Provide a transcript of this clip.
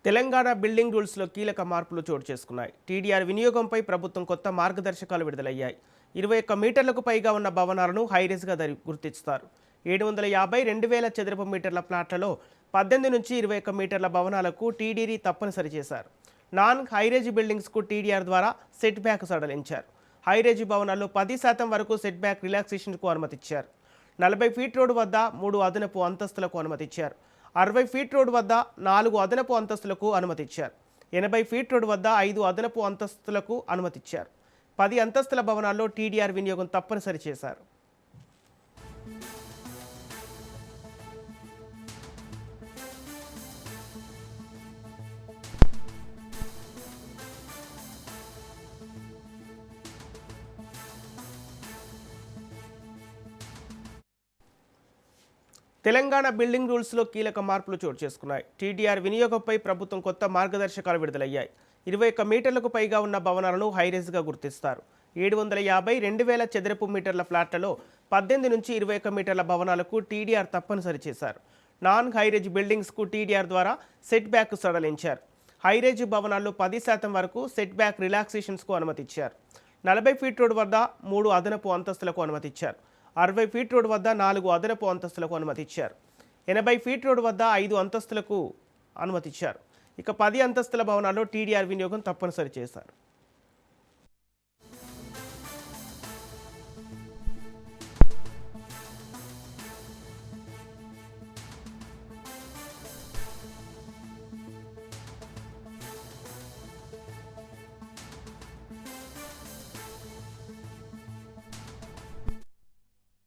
Telangana building రూల్స్లో కీలక మార్పులు చోటు చేసుకున్నాయి. టీడీఆర్ వినియోగంపై ప్రభుత్వం కొత్త మార్గదర్శకాలు విడుదలయ్యాయి. 21 మీటర్లకు పైగా ఉన్న భవనాలను హైరేజ్గా గుర్తిస్తారు. 750 2000 చదరపు మీటర్ల ప్లాట్లలో 18 నుంచి 21 మీటర్ల భవనాలకు టీడీఆర్ తప్పనిసరి చేశారు. నాన్ హైరేజ్ బిల్డింగ్స్కు టీడీఆర్ ద్వారా సెట్ బ్యాక్ సడలించారు. హైరేజ్ భవనాల్లో 10% వరకు సెట్ బ్యాక్ రిలాక్సేషన్కు అనుమతిచ్చారు. 40 ఫీట్ రోడ్డు వద్ద 3 అదనపు అంతస్తులకు అనుమతిచ్చారు. 60 ఫీట్ రోడ్డు వద్ద 4 అదనపు అంతస్తులకు అనుమతిచ్చారు. 80 ఫీట్ రోడ్డు వద్ద 5 అదనపు అంతస్తులకు అనుమతిచ్చారు. 10 అంతస్తుల భవనాల్లో టీడీఆర్ వినియోగం తప్పనిసరి చేశారు. తెలంగాణ బిల్డింగ్ రూల్స్లో కీలక మార్పులు చోటు చేసుకున్నాయి. టీడీఆర్ వినియోగంపై ప్రభుత్వం కొత్త మార్గదర్శకాలు విడుదలయ్యాయి. 21 మీటర్లకు పైగా ఉన్న భవనాలను హైరేజ్గా గుర్తిస్తారు. 750 2000 చదరపు మీటర్ల ఫ్లాట్లలో 18 నుంచి 21 మీటర్ల భవనాలకు టీడీఆర్ తప్పనిసరి చేశారు. నాన్ హైరేజ్ బిల్డింగ్స్కు టీడీఆర్ ద్వారా సెట్ బ్యాక్ సడలించారు. హైరేజ్ భవనాల్లో 10% వరకు సెట్ బ్యాక్ రిలాక్సేషన్స్కు అనుమతిచ్చారు. 40 ఫీట్ రోడ్ వద్ద 3 అదనపు అంతస్తులకు అనుమతిచ్చారు. 60 ఫీట్ రోడ్ వద్ద 4 అదనపు అంతస్తులకు అనుమతిచ్చారు. 80 ఫీట్ రోడ్ వద్ద 5 అంతస్తులకు అనుమతిచ్చారు. ఇక 10 అంతస్తుల భవనాల్లో టీడీఆర్ వినియోగం తప్పనిసరి చేశారు.